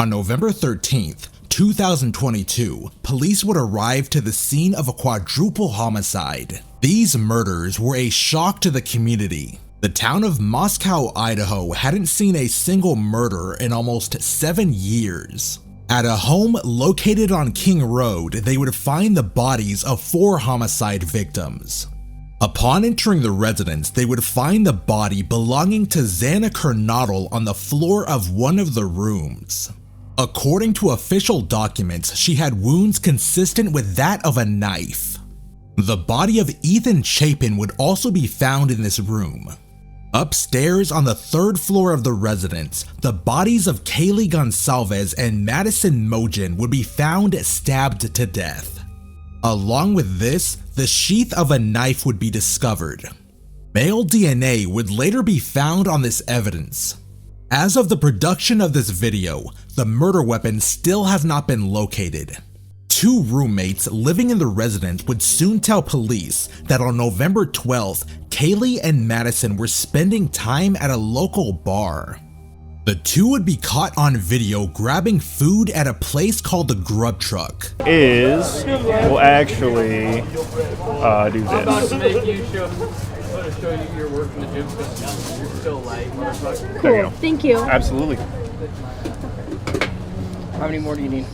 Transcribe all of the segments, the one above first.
On November 13th, 2022, police would arrive to the scene of a quadruple homicide. These murders were a shock to the community. The town of Moscow, Idaho hadn't seen a single murder in almost 7 years. At a home located on King Road, they would find the bodies of 4 homicide victims. Upon entering the residence, they would find the body belonging to Xana Kernodle on the floor of one of the rooms. According to official documents, she had wounds consistent with that of a knife. The body of Ethan Chapin would also be found in this room. Upstairs on the 3rd floor of the residence, the bodies of Kaylee Goncalves and Madison Mogen would be found stabbed to death. Along with this, the sheath of a knife would be discovered. Male DNA would later be found on this evidence. As of the production of this video, the murder weapon still has not been located. 2 roommates living in the residence would soon tell police that on November 12th, Kaylee and Madison were spending time at a local bar. The 2 would be caught on video grabbing food at a place called the Grub Truck. We'll actually do this. Show you your work in the gym because you're still light. Cool. Thank you. Absolutely. How many more do you need?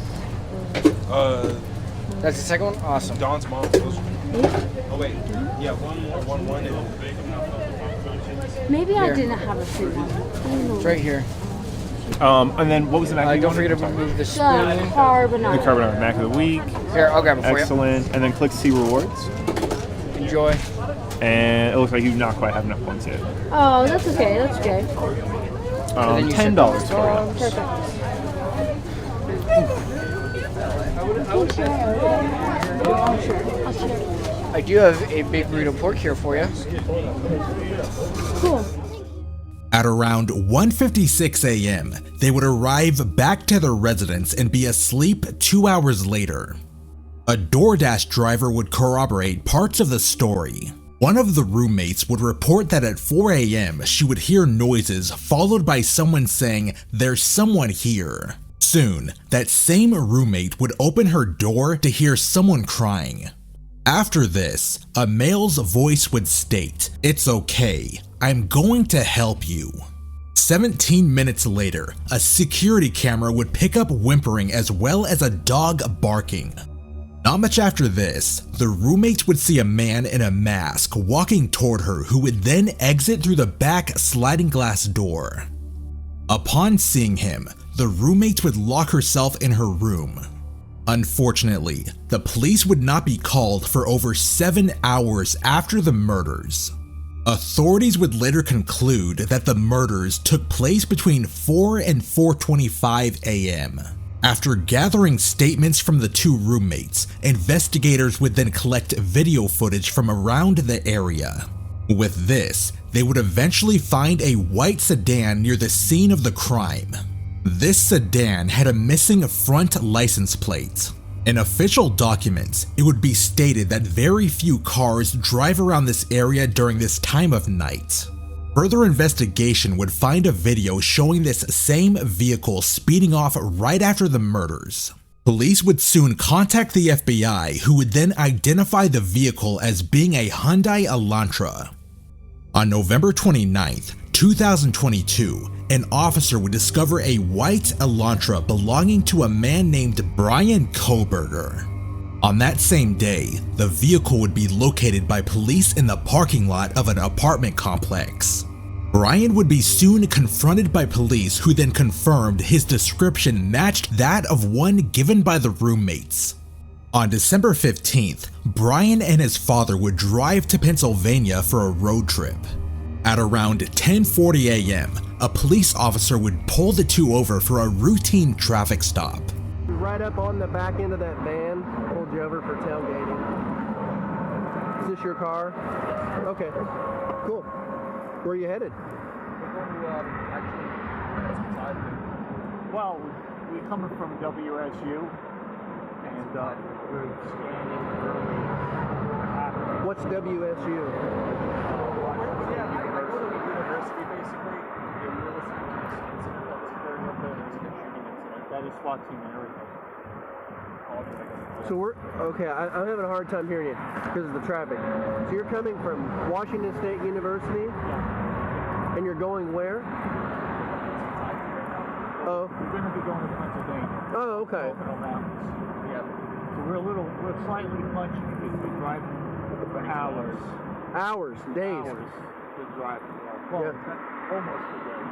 That's the second one? Awesome. Don's mom. Oh wait. Yeah, one more. Maybe Here. I didn't have a food one. It's right here. And then what was the mac? Don't forget to remove the The spoon. carbonara. The carbonara mac of the week. Here, I'll grab it for you. Excellent. And then click see rewards. Enjoy. And it looks like you not quite have enough points yet. Oh, that's okay. That's okay. then you said $10 for you. Perfect. I do have a big burrito pork here for you. Cool. At around 1:56 a.m., they would arrive back to their residence and be asleep 2 hours later. A DoorDash driver would corroborate parts of the story. One of the roommates would report that at 4 a.m. she would hear noises followed by someone saying, "There's someone here." Soon, that same roommate would open her door to hear someone crying. After this, a male's voice would state, "It's okay, I'm going to help you." 17 minutes later, a security camera would pick up whimpering as well as a dog barking. Not much after this, the roommates would see a man in a mask walking toward her who would then exit through the back sliding glass door. Upon seeing him, the roommate would lock herself in her room. Unfortunately, the police would not be called for over 7 hours after the murders. Authorities would later conclude that the murders took place between 4 and 4:25 a.m. After gathering statements from the 2 roommates, investigators would then collect video footage from around the area. With this, they would eventually find a white sedan near the scene of the crime. This sedan had a missing front license plate. In official documents, it would be stated that very few cars drive around this area during this time of night. Further investigation would find a video showing this same vehicle speeding off right after the murders. Police would soon contact the FBI, who would then identify the vehicle as being a Hyundai Elantra. On November 29th, 2022, an officer would discover a white Elantra belonging to a man named Bryan Kohberger. On that same day, the vehicle would be located by police in the parking lot of an apartment complex. Bryan would be soon confronted by police, who then confirmed his description matched that of one given by the roommates. On December 15th, Bryan and his father would drive to Pennsylvania for a road trip. At around 10:40 a.m., a police officer would pull the 2 over for a routine traffic stop. Right up on the back end of that van, pulled you over for tailgating. Is this your car? Okay, cool. Where are you headed? Well, we're coming from WSU, and we're scanning early. What's WSU? University, basically. They were listening to had a SWAT team and everything. So we're okay. I'm having a hard time hearing you because of the traffic. So you're coming from Washington State University, and you're going where? Oh. We're going to be going to Pennsylvania. Oh, okay. Yeah. So we're slightly punchy because we're driving for hours. Hours, days. Hours to drive. Well, almost a day.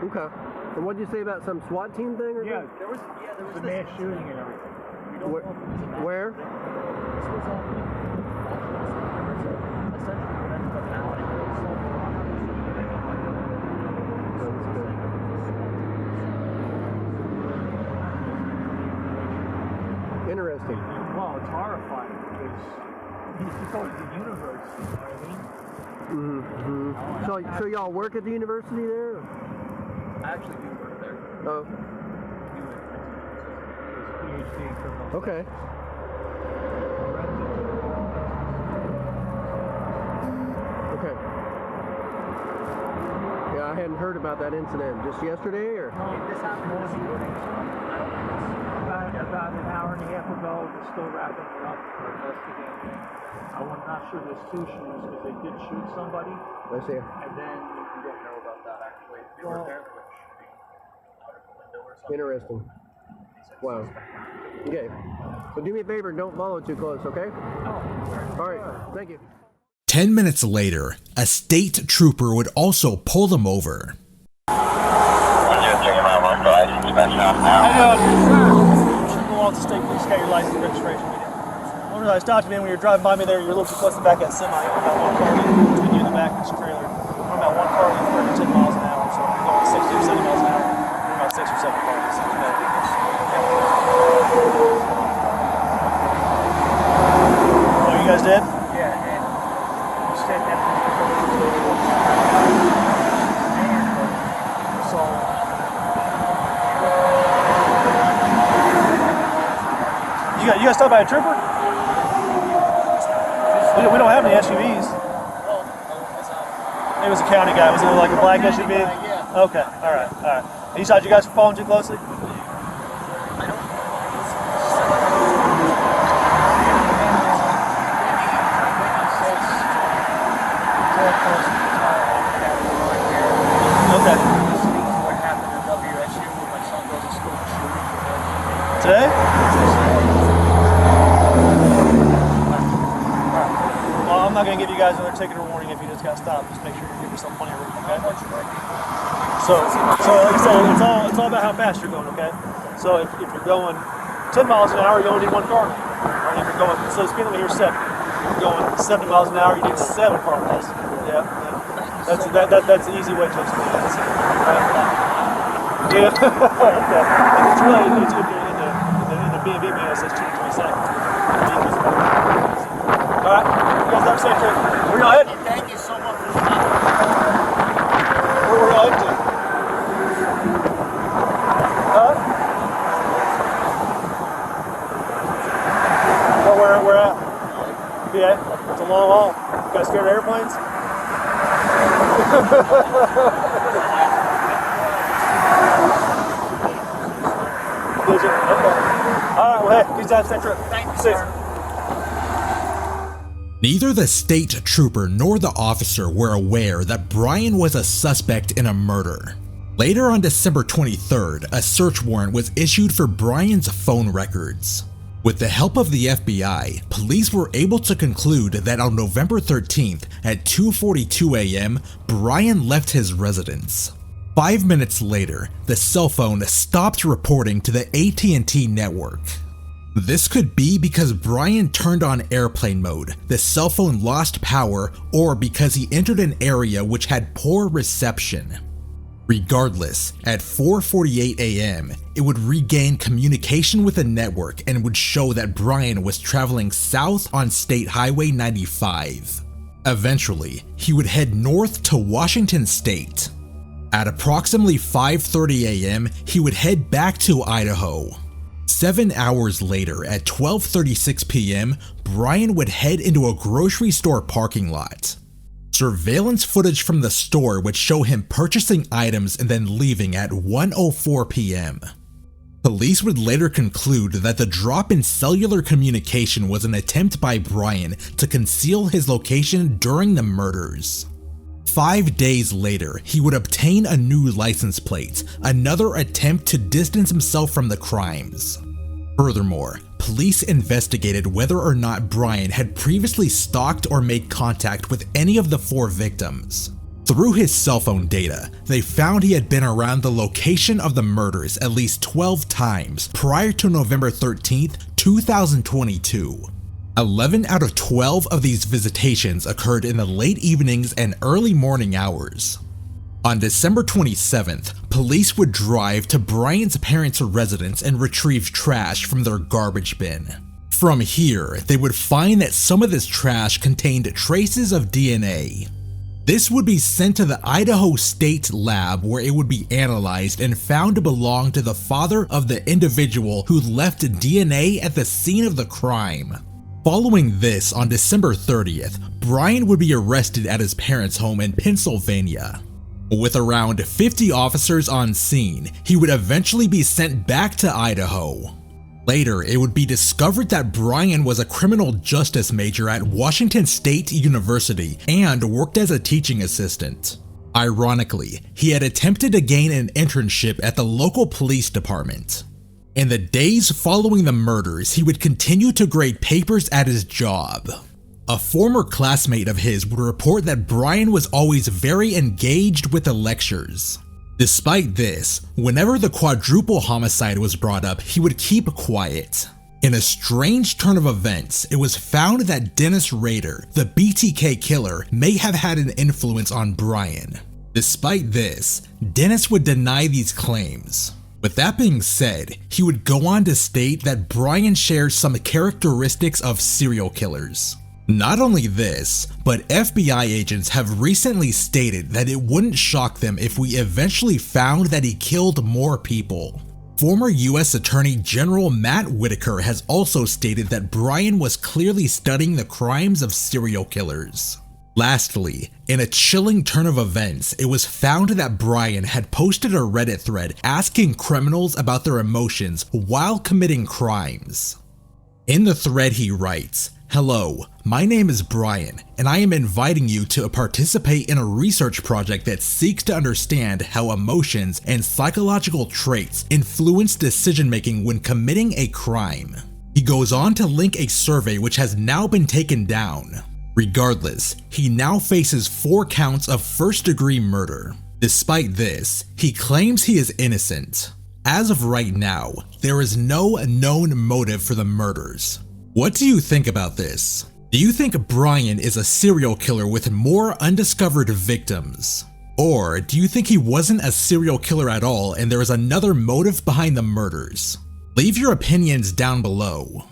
Okay. And what did you say about some SWAT team thing? Or Yeah, there was a mass shooting and everything. Where? Interesting. Well, it's horrifying because he's going to the university, you know what I mean? Mm-hmm. So y'all work at the university there? I actually do work there. Oh. PhD in criminal. Okay. Okay. Yeah, I hadn't heard about that incident. Just yesterday, or? This happened this morning. About an hour and a half ago. We're still wrapping it up for investigating. I'm not sure there's two shooters because they did shoot somebody. I see. And then We don't know about that actually. They were there, they were shooting out of the window or something. Interesting. Wow. Okay. So do me a favor, don't follow too close, okay? All right. Thank you. 10 minutes later, a state trooper would also pull them over. State police got your license and registration. One I stopped you, man, when you're driving by me there, you're a little too close to the back of that semi. About one car between you and the back of this trailer. We're about one car going 10 miles an hour, so we're going 60 or 70 miles an hour. We're about 6 or 7 cars. Oh, you guys did? yeah, and you said that so You guys stopped by a trooper? We don't have any SUVs. It was a county guy. Was it like a black SUV? Yeah. Okay. All right. You thought you guys were following too closely? Okay. What happened at WSU when my son goes to school shooting? Today? Well, I'm not going to give you guys another ticket or warning if you just got stopped. Just make sure you give yourself plenty of room, okay? So like I said, it's all about how fast you're going, okay? So if you're going 10 miles an hour, you only need one car. Or if you're going, so the speed limit here is 70. If you're going 70 miles an hour, you need 7 car lanes. Yeah. That's the easy way to explain it. Yeah. Okay. It's really in the B&B man, it says 2 to 20 seconds. All right. You guys have a safe trip. Where y'all heading? Thank you so much for stopping. Where y'all heading to? Where at? Yeah. It's a long haul. You guys scared of airplanes? Did you? Okay. All right, well, hey, you guys have a safe trip. Thank you, See you. sir. Neither the state trooper nor the officer were aware that Bryan was a suspect in a murder. Later on December 23rd, a search warrant was issued for Bryan's phone records. With the help of the FBI, police were able to conclude that on November 13th at 2:42 a.m., Bryan left his residence. 5 minutes later, the cell phone stopped reporting to the AT&T network. This could be because Bryan turned on airplane mode, the cell phone lost power, or because he entered an area which had poor reception. Regardless, at 4:48 a.m., it would regain communication with the network and would show that Bryan was traveling south on State Highway 95. Eventually, he would head north to Washington State. At approximately 5:30 a.m., he would head back to Idaho. 7 hours later, at 12:36 p.m., Bryan would head into a grocery store parking lot. Surveillance footage from the store would show him purchasing items and then leaving at 1:04 p.m. Police would later conclude that the drop in cellular communication was an attempt by Bryan to conceal his location during the murders. 5 days later, he would obtain a new license plate, another attempt to distance himself from the crimes. Furthermore, police investigated whether or not Bryan had previously stalked or made contact with any of the 4 victims. Through his cell phone data, they found he had been around the location of the murders at least 12 times prior to November 13th, 2022. 11 out of 12 of these visitations occurred in the late evenings and early morning hours. On December 27th, police would drive to Bryan's parents' residence and retrieve trash from their garbage bin. From here, they would find that some of this trash contained traces of DNA. This would be sent to the Idaho State Lab where it would be analyzed and found to belong to the father of the individual who left DNA at the scene of the crime. Following this, on December 30th, Bryan would be arrested at his parents' home in Pennsylvania. With around 50 officers on scene, he would eventually be sent back to Idaho. Later, it would be discovered that Bryan was a criminal justice major at Washington State University and worked as a teaching assistant. Ironically, he had attempted to gain an internship at the local police department. In the days following the murders, he would continue to grade papers at his job. A former classmate of his would report that Bryan was always very engaged with the lectures. Despite this, whenever the quadruple homicide was brought up, he would keep quiet. In a strange turn of events, it was found that Dennis Rader, the BTK killer, may have had an influence on Bryan. Despite this, Dennis would deny these claims. With that being said, he would go on to state that Bryan shares some characteristics of serial killers. Not only this, but FBI agents have recently stated that it wouldn't shock them if we eventually found that he killed more people. Former US Attorney General Matt Whitaker has also stated that Bryan was clearly studying the crimes of serial killers. Lastly, in a chilling turn of events, it was found that Bryan had posted a Reddit thread asking criminals about their emotions while committing crimes. In the thread he writes, "Hello, my name is Bryan, and I am inviting you to participate in a research project that seeks to understand how emotions and psychological traits influence decision-making when committing a crime." He goes on to link a survey which has now been taken down. Regardless, he now faces 4 counts of first-degree murder. Despite this, he claims he is innocent. As of right now, there is no known motive for the murders. What do you think about this? Do you think Bryan is a serial killer with more undiscovered victims? Or do you think he wasn't a serial killer at all and there is another motive behind the murders? Leave your opinions down below.